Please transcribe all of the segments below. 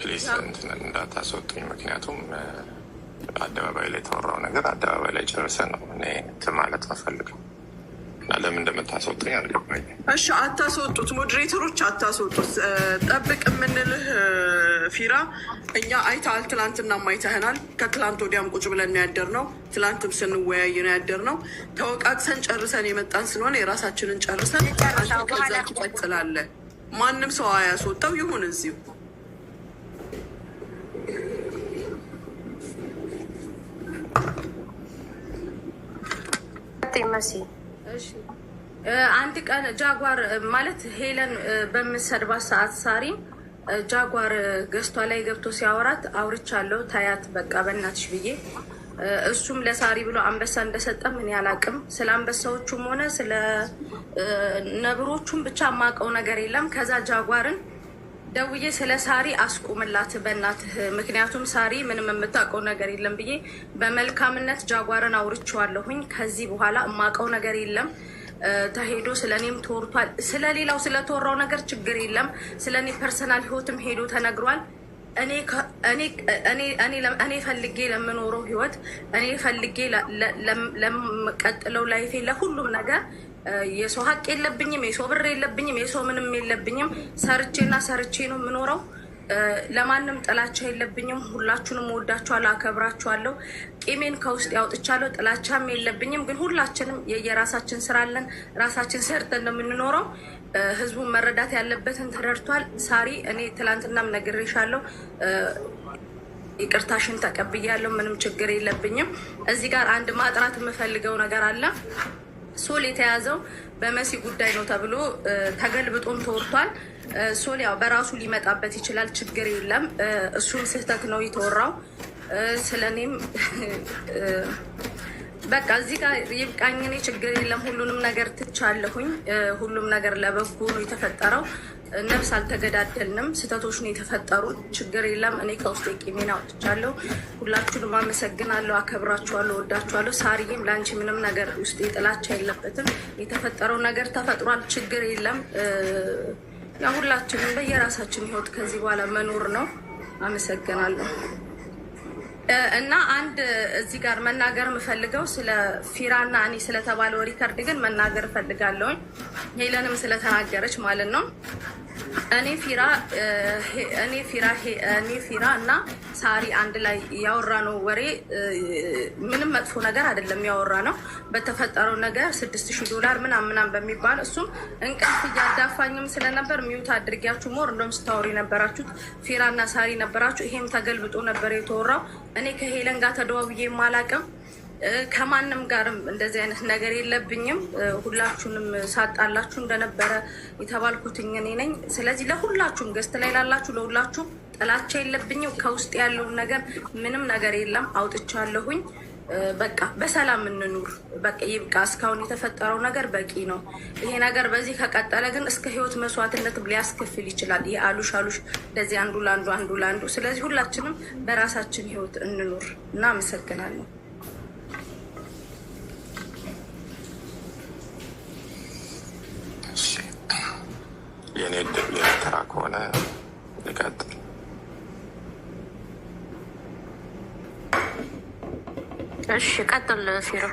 ፕሊዝ እንትን እንዳታስወጡኝ። ምክንያቱም አደባባይ ላይ የተወራው ነገር አደባባይ ላይ ጨርሰን ነው እኔ እንትን ማለት አፈልገው እና ለምን እንደምታስወጡኝ አልገባኝም። እሺ አታስወጡት፣ ሞዴሬተሮች አታስወጡት። ጠብቅ የምንልህ ፊራ፣ እኛ አይተሃል፣ ትላንትናም አይተህናል። ከትላንት ወዲያም ቁጭ ብለን ያደር ነው። ትላንትም ስንወያይ ነው ያደር ነው። ተወቃቅሰን ጨርሰን የመጣን ስለሆነ የራሳችንን ጨርሰን ከዛ ትቀጥላለህ። ማንም ሰው አያስወጣው ይሁን እዚሁ መሲ። አንድ ቀን ጃጓር ማለት ሄለን በምሰድባት ሰዓት ሳሪ ጃጓር ገዝቷ ላይ ገብቶ ሲያወራት አውርቻለሁ ታያት በቃ በእናትሽ ብዬ እሱም ለሳሪ ብሎ አንበሳ እንደሰጠ ምን ያላቅም። ስለ አንበሳዎቹም ሆነ ስለ ነብሮቹም ብቻ የማውቀው ነገር የለም። ከዛ ጃጓርን ደውዬ ስለ ሳሪ አስቁምላት በእናትህ፣ ምክንያቱም ሳሪ ምንም የምታውቀው ነገር የለም ብዬ በመልካምነት ጃጓርን አውርቼዋለሁኝ። ከዚህ በኋላ የማውቀው ነገር የለም። ተሄዶ ስለ እኔም ተወርቷል። ስለሌላው ስለተወራው ነገር ችግር የለም። ስለ እኔ ፐርሰናል ህይወትም ሄዶ ተነግሯል። እኔ ፈልጌ ለምኖረው ህይወት፣ እኔ ፈልጌ ለምቀጥለው ላይፌ፣ ለሁሉም ነገር የሰው ሀቅ የለብኝም፣ የሰው ብር የለብኝም፣ የሰው ምንም የለብኝም። ሰርቼ ነው የምኖረው። ለማንም ጥላቻ የለብኝም። ሁላችሁንም ወዳችኋለሁ፣ አከብራችኋለሁ። ቂሜን ከውስጥ ያውጥቻለሁ። ጥላቻም የለብኝም። ግን ሁላችንም የየራሳችን ስራ አለን። ራሳችን ሰርተን ነው የምንኖረው። ህዝቡን መረዳት ያለበትን ተረድቷል። ሳሪ፣ እኔ ትላንትናም ነግሬሻለሁ፣ ይቅርታሽን ተቀብያለሁ። ምንም ችግር የለብኝም። እዚህ ጋር አንድ ማጥራት የምፈልገው ነገር አለ። ሶል የተያዘው በመሲ ጉዳይ ነው ተብሎ ተገልብጦም ተወርቷል። ሶል ያው በራሱ ሊመጣበት ይችላል፣ ችግር የለም። እሱም ስህተት ነው የተወራው። ስለኔም በቃ እዚህ ጋር ይብቃኝ። እኔ ችግር የለም፣ ሁሉንም ነገር ትቻለሁኝ። ሁሉም ነገር ለበጎ ነው የተፈጠረው። ነፍስ አልተገዳደልንም፣ ስህተቶች ነው የተፈጠሩት። ችግር የለም። እኔ ከውስጥ ቂሜን አውጥቻለሁ። ሁላችሁንም አመሰግናለሁ፣ አከብራችኋለሁ፣ ወዳችኋለሁ። ሳሪዬም ለአንቺ ምንም ነገር ውስጥ ጥላቻ የለበትም። የተፈጠረው ነገር ተፈጥሯል፣ ችግር የለም። ያ ሁላችንም በየራሳችን ህይወት ከዚህ በኋላ መኖር ነው። አመሰግናለሁ። እና አንድ እዚህ ጋር መናገር የምፈልገው ስለ ፊራና እኔ ስለተባለው ሪከርድ ግን መናገር እፈልጋለሁኝ። ሄለንም ስለተናገረች ማለት ነው። እኔ ፊራ እና ሳሪ አንድ ላይ ያወራ ነው ወሬ ምንም መጥፎ ነገር አይደለም። ያወራ ነው በተፈጠረው ነገር $6000 ምናምን በሚባል እሱም እንቅልፍ እያዳፋኝም ስለነበር ሚዩት አድርጊያችሁ ሞር እንደውም ስታወሪ ነበራችሁት ፊራና ሳሪ ነበራችሁ። ይሄም ተገልብጦ ነበር የተወራው። እኔ ከሄለን ጋር ተደዋውዬ ማላቅም ከማንም ጋርም እንደዚህ አይነት ነገር የለብኝም። ሁላችሁንም ሳጣላችሁ እንደነበረ የተባልኩትኝ እኔ ነኝ። ስለዚህ ለሁላችሁም ገስት ላይ ላላችሁ ለሁላችሁም ጥላቻ የለብኝም። ከውስጥ ያለውን ነገር ምንም ነገር የለም፣ አውጥቻለሁኝ። በቃ በሰላም እንኑር። በቃ ይብቃ። እስካሁን የተፈጠረው ነገር በቂ ነው። ይሄ ነገር በዚህ ከቀጠለ ግን እስከ ህይወት መስዋዕትነት ሊያስከፍል ይችላል። ይሄ አሉሽ እንደዚህ አንዱ ለአንዱ። ስለዚህ ሁላችንም በራሳችን ህይወት እንኑር እና አመሰግናለሁ። የኔ ተራ ከሆነ ልቀጥል። እሺ ቀጥል ፊሮ።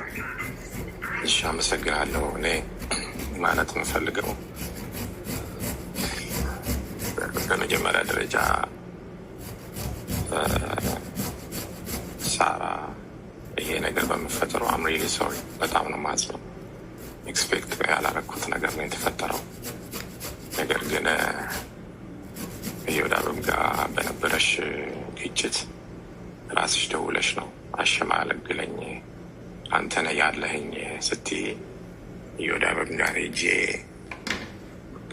እሺ አመሰግናለሁ። እኔ ማለት የምፈልገው በመጀመሪያ ደረጃ ሳራ ይሄ ነገር በመፈጠሩ አም ሪሊ ሶሪ፣ በጣም ነው የማዝነው። ኤክስፔክት ያላረኩት ነገር ነው የተፈጠረው። ነገር ግን እዮዳብም ጋር በነበረሽ ግጭት ራስሽ ደውለሽ ነው አሸማለግለኝ አንተነ ያለህኝ ስትይ እዮዳብም ጋር ሄጄ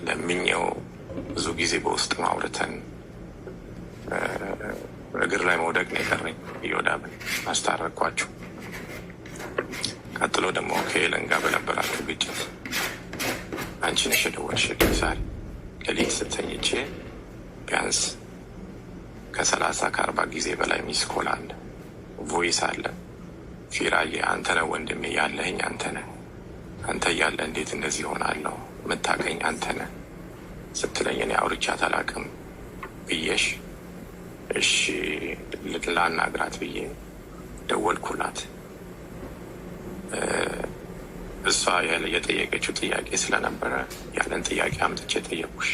ለምኜው ብዙ ጊዜ በውስጥ ማውረተን እግር ላይ መውደቅ ነው የቀረኝ። እዮዳብን አስታረኳችሁ። ቀጥሎ ደግሞ ከሄለን ጋር በነበራችሁ ግጭት አንቺ ነሽ የደወልሽልኝ ሳሪ። ሌሊት ስተኝቼ ቢያንስ ከ30-40 ጊዜ በላይ ሚስ ኮል አለ፣ ቮይስ አለ። ፊራዬ አንተነ ወንድሜ ያለህኝ አንተነ፣ አንተ እያለ እንዴት እንደዚህ ሆናለሁ? የምታገኝ አንተነ ስትለኝ እኔ አውርቻት አላውቅም ብዬሽ እሺ ላናግራት ብዬ ደወልኩላት። እሷ የጠየቀችው ጥያቄ ስለነበረ ያለን ጥያቄ አምጥቼ ጠየቁሽ።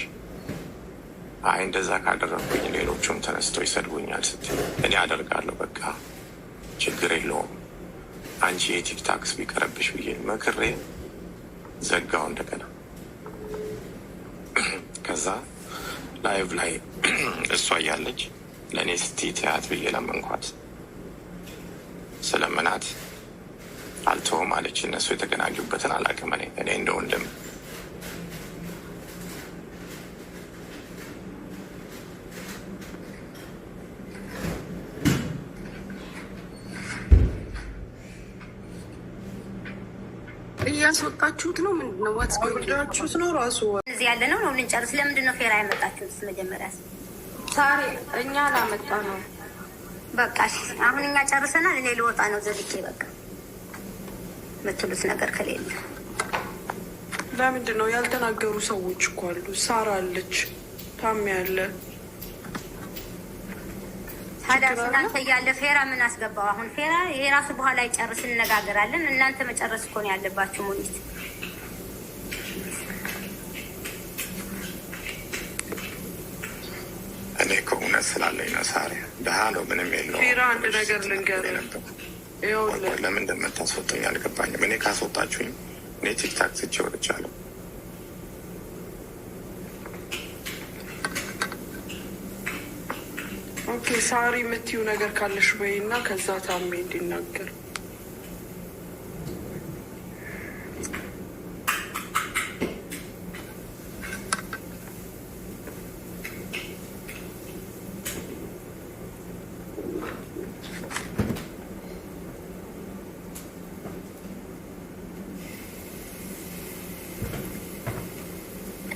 አይ እንደዛ ካደረግኩኝ ሌሎቹም ተነስቶ ይሰድቡኛል ስትል እኔ አደርጋለሁ በቃ ችግር የለውም አንቺ የቲክታክስ ቢቀረብሽ ብዬ መክሬ ዘጋው እንደገና። ከዛ ላይቭ ላይ እሷ እያለች ለእኔ ስቲ ትያት ብዬ ለመንኳት። ስለምናት አልተውም አለች። እነሱ የተገናኙበትን አላውቅም። እኔ እንደ ወንድም እያስወጣችሁት ነው። ምንድን ነው ወጣችሁት ነው? ራሱ እዚህ ያለ ነው ነው ልንጨርስ። ለምንድን ነው ፌራ ያመጣችሁት? መጀመሪያ ሳሪ እኛ ላመጣ ነው። በቃ አሁን እኛ ጨርሰናል። እኔ ልወጣ ነው ዘልኬ። በቃ የምትሉት ነገር ከሌለ ለምንድን ነው ያልተናገሩ ሰዎች እኮ አሉ። ሳራ አለች፣ ታሚ ያለ ታዲያ እናንተ እያለ ፌራ ምን አስገባው? አሁን ፌራ ይሄ ራሱ በኋላ ይጨርስ እንነጋገራለን። እናንተ መጨረስ እኮ ነው ያለባችሁ። ሙኒት እኔ እኮ እውነት ስላለኝ ነው። ሳሪ ደሃ ነው ምንም የለውም። ፌራ አንድ ነገር ልንገርህ፣ ለምን እንደምታስወጡኝ አልገባኝም። እኔ ካስወጣችሁኝ እኔ ቲክታክ ትቼ ወጥቻለሁ። ኦኬ ሳሪ የምትዩ ነገር ካለሽ ወይ እና ከዛ ታሜ እንዲናገር።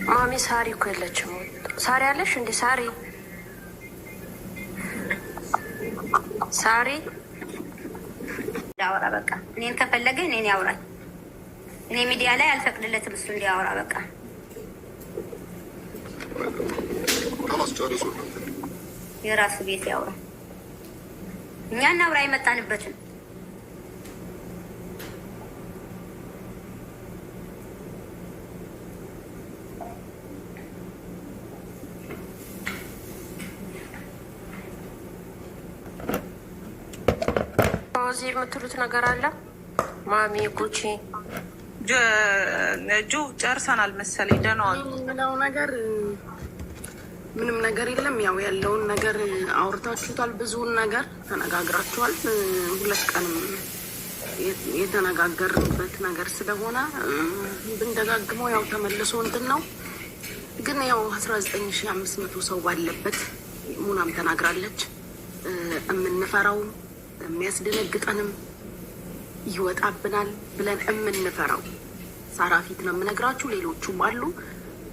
ማሚ ሳሪ እኮ የለችም። ሳሪ አለሽ እንዴ? ሳሪ ዳውራ በቃ እኔን ከፈለገ እኔን ያውራኝ። እኔ ሚዲያ ላይ አልፈቅድለትም እሱ እንዲያወራ። በቃ የራሱ ቤት ያውራ። እኛ እናውራ የመጣንበትን። እዚህ የምትሉት ነገር አለ? ማሚ ጉቺ ጁ ጨርሰናል መሰለኝ። ደህና ዋሉ። የምለው ነገር ምንም ነገር የለም። ያው ያለውን ነገር አውርታችሁታል፣ ብዙውን ነገር ተነጋግራችኋል። 2 ቀንም የተነጋገርንበት ነገር ስለሆነ ብንደጋግመው ያው ተመልሶ እንትን ነው። ግን ያው 19,500 ሰው ባለበት ሙናም ተናግራለች። የምንፈራው የሚያስደነግጠንም ይወጣብናል ብለን የምንፈራው ሳራ ፊት ነው የምነግራችሁ። ሌሎቹም አሉ።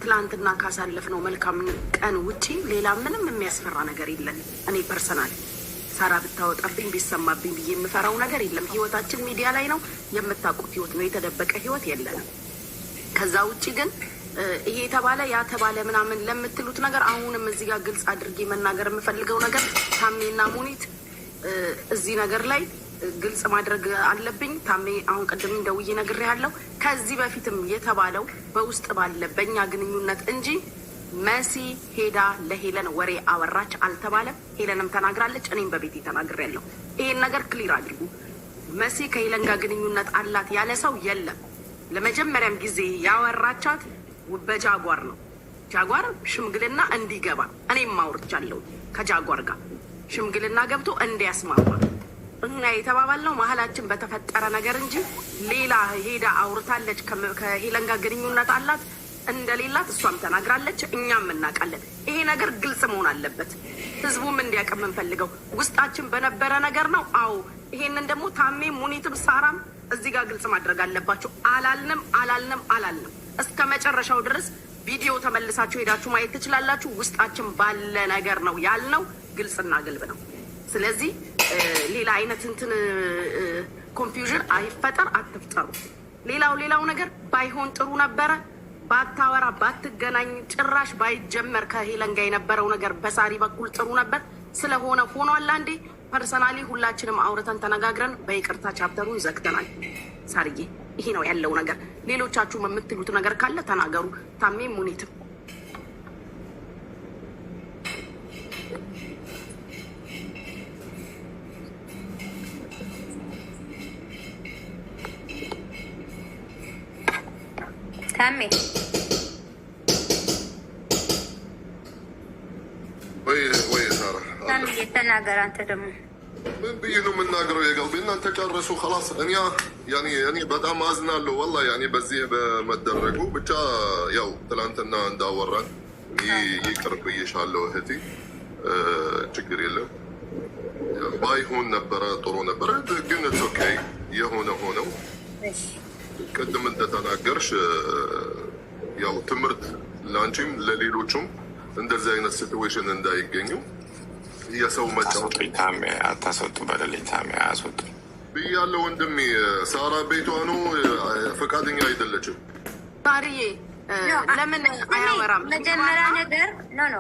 ትላንትና ካሳለፍነው መልካም ቀን ውጪ ሌላ ምንም የሚያስፈራ ነገር የለን። እኔ ፐርሰናል ሳራ ብታወጣብኝ ቢሰማብኝ ብዬ የምፈራው ነገር የለም። ህይወታችን ሚዲያ ላይ ነው፣ የምታውቁት ህይወት ነው። የተደበቀ ህይወት የለንም። ከዛ ውጪ ግን ይሄ ተባለ ያ ተባለ ምናምን ለምትሉት ነገር አሁንም እዚህ ጋር ግልጽ አድርጌ መናገር የምፈልገው ነገር ታሜና ሙኒት እዚህ ነገር ላይ ግልጽ ማድረግ አለብኝ። ታሜ አሁን ቅድም ደውዬ ነግሬሃለሁ። ከዚህ በፊትም የተባለው በውስጥ ባለ በእኛ ግንኙነት እንጂ መሲ ሄዳ ለሄለን ወሬ አወራች አልተባለም። ሄለንም ተናግራለች፣ እኔም በቤቴ ተናግሬያለሁ። ይሄን ነገር ክሊር አድርጉ። መሲ ከሄለን ጋር ግንኙነት አላት ያለ ሰው የለም። ለመጀመሪያም ጊዜ ያወራቻት በጃጓር ነው። ጃጓር ሽምግልና እንዲገባ እኔም አውርቻለሁ ከጃጓር ጋር ሽምግልና ገብቶ እንዲያስማማ እና የተባባልነው መሀላችን በተፈጠረ ነገር እንጂ ሌላ ሄዳ አውርታለች። ከሄለን ጋር ግንኙነት አላት እንደሌላት እሷም ተናግራለች፣ እኛም እናውቃለን። ይሄ ነገር ግልጽ መሆን አለበት። ህዝቡም እንዲያውቅ የምንፈልገው ውስጣችን በነበረ ነገር ነው። አዎ ይሄንን ደግሞ ታሜ ሙኒትም ሳራም እዚህ ጋር ግልጽ ማድረግ አለባቸው። አላልንም እስከ መጨረሻው ድረስ ቪዲዮ ተመልሳችሁ ሄዳችሁ ማየት ትችላላችሁ። ውስጣችን ባለ ነገር ነው ያልነው፣ ግልጽና ግልብ ነው። ስለዚህ ሌላ አይነት እንትን ኮንፊውዥን አይፈጠር፣ አትፍጠሩ። ሌላው ነገር ባይሆን ጥሩ ነበረ። ባታወራ ባትገናኝ ጭራሽ ባይጀመር ከሄለን ጋር የነበረው ነገር በሳሪ በኩል ጥሩ ነበር። ስለሆነ ሆኗል። አንዴ ፐርሰናሊ ሁላችንም አውርተን ተነጋግረን በይቅርታ ቻፕተሩን ዘግተናል። ሳርዬ ይሄ ነው ያለው ነገር። ሌሎቻችሁም የምትሉት ነገር ካለ ተናገሩ። ታሜም ሙኒትም ታሜ ወይ ሳራ ታሜ የተናገር አንተ ደግሞ ምን ብዬ ነው የምናገረው? የቀልቤ እናንተ ጨርሱ خلاص። እኔ በጣም አዝናለሁ ወላ በዚህ በመደረጉ ብቻ ያው ትላንትና እንዳወራን ይቅር ብዬሻለሁ እህቴ፣ ችግር የለም። ባይሆን ነበረ ጥሩ ነበረ፣ ግን ኦኬ የሆነ ሆነው ቅድም እንደተናገርሽ ያው ትምህርት ለአንቺም ለሌሎቹም እንደዚህ አይነት ሲትዌሽን እንዳይገኙ የሰው መጫወት አታስወጡ በሌሊት ታሜ አያስወጡ ብያለሁ ወንድሜ። ሳራ ቤቷ ነው፣ ፈቃደኛ አይደለችም። ሳርዬ ለምን አያወራም? መጀመሪያ ነገር ኖ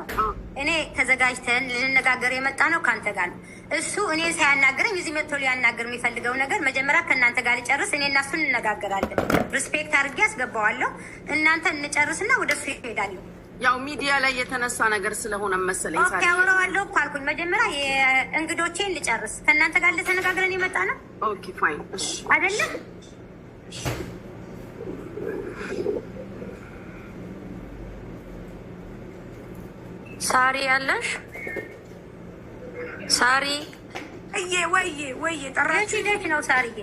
እኔ ተዘጋጅተን ልንነጋገር የመጣ ነው ከአንተ ጋር ነው። እሱ እኔ ሳያናገረኝ እዚህ መጥቶ ሊያናገር የሚፈልገው ነገር መጀመሪያ ከእናንተ ጋር ልጨርስ። እኔ እና እሱ እንነጋገራለን። ሪስፔክት አድርጌ አስገባዋለሁ። እናንተ እንጨርስና ወደ እሱ ይሄዳለሁ። ያው ሚዲያ ላይ የተነሳ ነገር ስለሆነ መሰለኝ ኦኬ አወራዋለሁ እኮ አልኩኝ። መጀመሪያ የእንግዶቼን ልጨርስ። ከእናንተ ጋር ልተነጋግረን የመጣ ነው። ኦኬ ፋይን እሺ አይደለም ሳሪ ያለሽ ሳሪ ወይ ጠራችሁ? ደች ነው ሳሪዬ።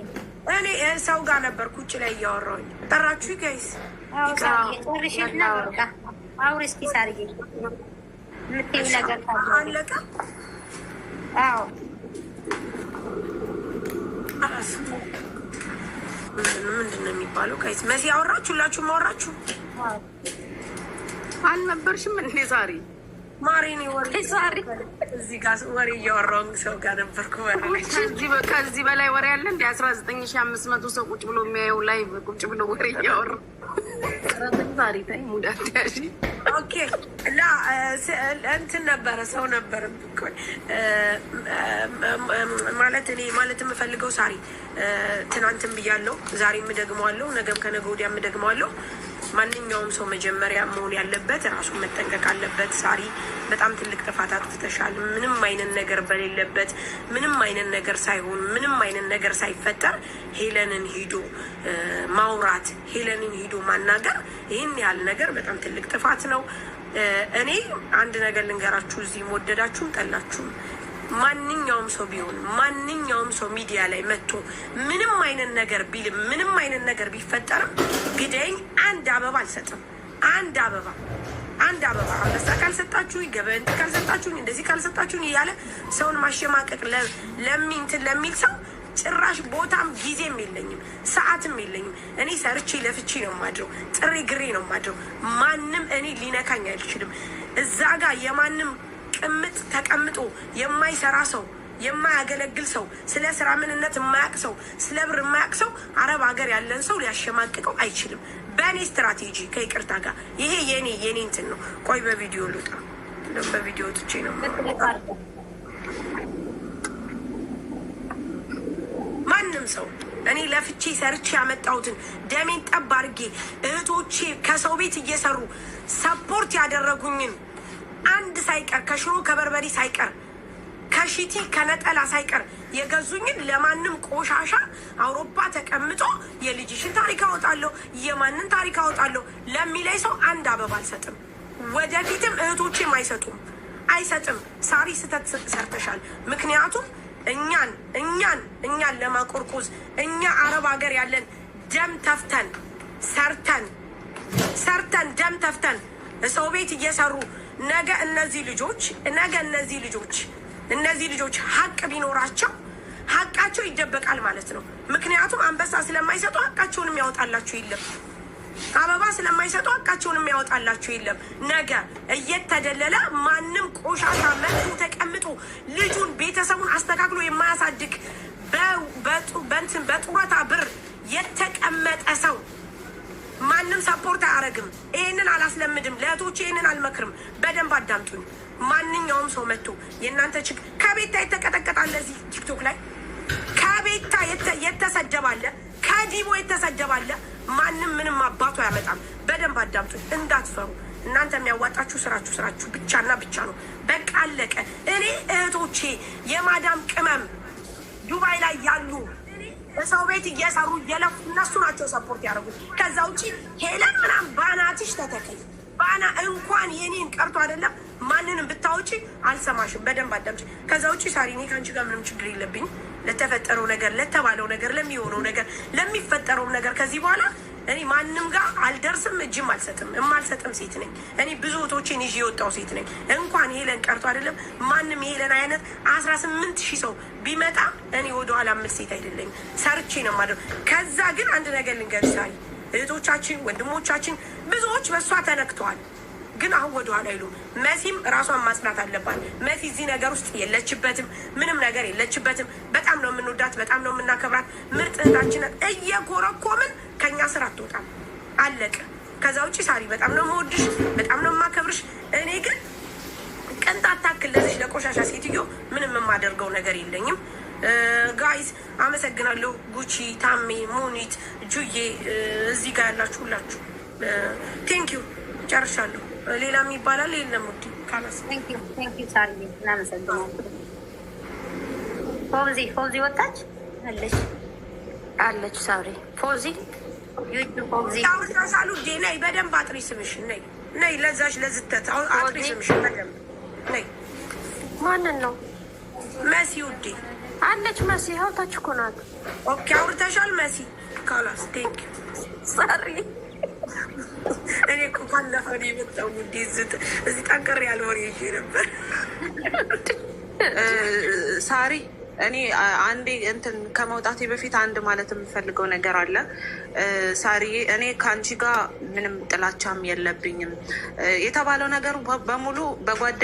እኔ ሰው ጋር ነበርኩ ውጭ ላይ እያወራሁኝ። ጠራችሁ ጋይስ? ጨርሽና በቃ አውሪ እስኪ ሳሪዬ የምትይው ነገር አለቀ? አዎ ምንድን ነው የሚባለው ጋይስ? መሲ አወራችሁ? ሁላችሁም አወራችሁ? አልነበርሽም እንዴ ዛሬ? ማሪኒ ወሬ ሳሪ እዚህ ጋር ወሬ እያወራሁ ሰው ጋር ነበርኩ። ከዚህ በላይ ወሬ አለ እንዴ? 19500 ሰው ቁጭ ብሎ የሚያየው ላይ ቁጭ ብሎ ወሬ እያወራ ዛሬ ታይ ሙዳት ያሺ ኦኬ ላ እንትን ነበረ ሰው ነበረ ማለት እኔ ማለት የምፈልገው ሳሪ ትናንትም ብያለሁ፣ ዛሬ የምደግመዋለሁ፣ ነገም ከነገ ወዲያ የምደግመዋለሁ። ማንኛውም ሰው መጀመሪያ መሆን ያለበት ራሱን መጠንቀቅ አለበት። ሳሪ በጣም ትልቅ ጥፋት አጥፍተሻል። ምንም አይነት ነገር በሌለበት ምንም አይነት ነገር ሳይሆን ምንም አይነት ነገር ሳይፈጠር ሄለንን ሂዶ ማውራት፣ ሄለንን ሂዶ ማናገር፣ ይህን ያህል ነገር በጣም ትልቅ ጥፋት ነው። እኔ አንድ ነገር ልንገራችሁ፣ እዚህ ወደዳችሁም ጠላችሁም ማንኛውም ሰው ቢሆን ማንኛውም ሰው ሚዲያ ላይ መጥቶ ምንም አይነት ነገር ቢልም ምንም አይነት ነገር ቢፈጠርም ግደኝ አንድ አበባ አልሰጥም። አንድ አበባ አንበሳ ካልሰጣችሁ ገበንት ካልሰጣችሁ እንደዚህ ካልሰጣችሁ እያለ ሰውን ማሸማቀቅ ለሚንትን ለሚል ሰው ጭራሽ ቦታም ጊዜም የለኝም ሰዓትም የለኝም። እኔ ሰርቼ ለፍቼ ነው ማድረው፣ ጥሬ ግሬ ነው ማድረው። ማንም እኔ ሊነካኝ አይችልም። እዛ ጋር የማንም ቅምጥ ተቀምጦ የማይሰራ ሰው የማያገለግል ሰው ስለ ስራ ምንነት የማያውቅ ሰው ስለ ብር የማያውቅ ሰው አረብ ሀገር ያለን ሰው ሊያሸማቅቀው አይችልም። በእኔ ስትራቴጂ ከይቅርታ ጋር ይሄ የኔ እንትን ነው። ቆይ በቪዲዮ ልውጣ። በቪዲዮ ወጥቼ ነው ማንም ሰው እኔ ለፍቼ ሰርቼ ያመጣሁትን ደሜን ጠብ አድርጌ እህቶቼ ከሰው ቤት እየሰሩ ሰፖርት ያደረጉኝን አንድ ሳይቀር ከሽሮ ከበርበሬ ሳይቀር ከሺቲ ከነጠላ ሳይቀር የገዙኝን ለማንም ቆሻሻ አውሮፓ ተቀምጦ የልጅሽን ታሪክ አወጣለሁ የማንን ታሪክ አወጣለሁ ለሚለይ ሰው አንድ አበባ አልሰጥም። ወደፊትም እህቶቼም አይሰጥም። ሳሪ ስተት ሰርተሻል። ምክንያቱም እኛን ለማቆርቆዝ እኛ አረብ ሀገር ያለን ደም ተፍተን ሰርተን ደም ተፍተን ሰው ቤት እየሰሩ ነገ እነዚህ ልጆች ሀቅ ቢኖራቸው ሀቃቸው ይደበቃል ማለት ነው። ምክንያቱም አንበሳ ስለማይሰጡ ሀቃቸውንም ያወጣላችሁ የለም። አበባ ስለማይሰጡ ሀቃቸውንም ያወጣላችሁ የለም። ነገ እየተደለለ ማንም ቆሻሻ መጥቶ ተቀምጦ ልጁን ቤተሰቡን አስተካክሎ የማያሳድግ በጡረታ ብር የተቀመጠ ሰው ማንም ሰፖርት አያደርግም። ይህንን አላስለምድም። ለእህቶቼ ይህንን አልመክርም። በደንብ አዳምጡኝ። ማንኛውም ሰው መጥቶ የእናንተ ችግር ከቤታ የተቀጠቀጣለ እዚህ ቲክቶክ ላይ ከቤታ የተሰደባለ ከዲቦ የተሰደባለ ማንም ምንም አባቱ አያመጣም። በደንብ አዳምጡ፣ እንዳትፈሩ። እናንተ የሚያዋጣችሁ ስራችሁ ብቻና ብቻ ነው። በቃ አለቀ። እኔ እህቶቼ የማዳም ቅመም ዱባይ ላይ ያሉ ሰው ቤት እየሰሩ እየለፉ እነሱ ናቸው ሰፖርት ያደረጉት። ከዛ ውጭ ሄለን ምናምን ባናትሽ ተተከል ባና እንኳን የኔን ቀርቶ አይደለም ማንንም ብታወጪ አልሰማሽም። በደንብ አዳምጪ። ከዛ ውጭ ሳሪ እኔ ከአንቺ ጋር ምንም ችግር የለብኝ። ለተፈጠረው ነገር፣ ለተባለው ነገር፣ ለሚሆነው ነገር፣ ለሚፈጠረው ነገር ከዚህ በኋላ እኔ ማንም ጋር አልደርስም፣ እጅም አልሰጥም። የማልሰጥም ሴት ነኝ እኔ። ብዙ እህቶቼን ይዤ የወጣው ሴት ነኝ። እንኳን ሄለን ቀርቶ አይደለም ማንም የሄለን አይነት 18,000 ሰው ቢመጣ እኔ ወደኋላ ምል ሴት አይደለኝም። ሰርቼ ነው የማደርገው። ከዛ ግን አንድ ነገር ልንገርሽ ሳሪ፣ እህቶቻችን ወንድሞቻችን ብዙዎች በእሷ ተነክተዋል። ግን አሁን ወደኋላ አይሉም። መሲም ራሷን ማጽናት አለባት። መሲ እዚህ ነገር ውስጥ የለችበትም፣ ምንም ነገር የለችበትም። በጣም ነው የምንወዳት፣ በጣም ነው የምናከብራት። ምርጥ እህታችንን እየኮረኮምን ከኛ ስራ አትወጣም። አለቀ። ከዛ ውጭ ሳሪ በጣም ነው የምወድሽ፣ በጣም ነው የማከብርሽ። እኔ ግን ቅንጣት ታክል ለዚህ ለቆሻሻ ሴትዮ ምንም የማደርገው ነገር የለኝም። ጋይዝ አመሰግናለሁ። ጉቺ፣ ታሜ፣ ሙኒት፣ ጁዬ እዚህ ጋር ያላችሁ ሁላችሁ ቴንኪዩ። ጨርሻለሁ። ሌላም ይባላል የለም። ውድ ካላስ ቴንኪዩ ሳሪ፣ እናመሰግናለን። ፎዚ ወጣች አለች። ሳሪ ፎዚ ሳሉ ነይ፣ በደንብ አጥሪ ስምሽ። ነይ ለዛሽ ለዝተት አጥሪ ስምሽ በደንብ ነይ። ማንን ነው? መሲ ውዴ አለች። መሲ ሀውታች እኮ ናት። ኦኬ አውርተሻል መሲ። ካላስ ቴንኪዩ ሳሪ። እኔ እኮ ካለፈው ነው የመጣው ውዴ። እዚህ ጠንከር ያለ ወሬ ይዤ ነበር። ሳሪ እኔ አንዴ እንትን ከመውጣቴ በፊት አንድ ማለት የምፈልገው ነገር አለ። ሳሪዬ እኔ ከአንቺ ጋር ምንም ጥላቻም የለብኝም። የተባለው ነገር በሙሉ በጓደ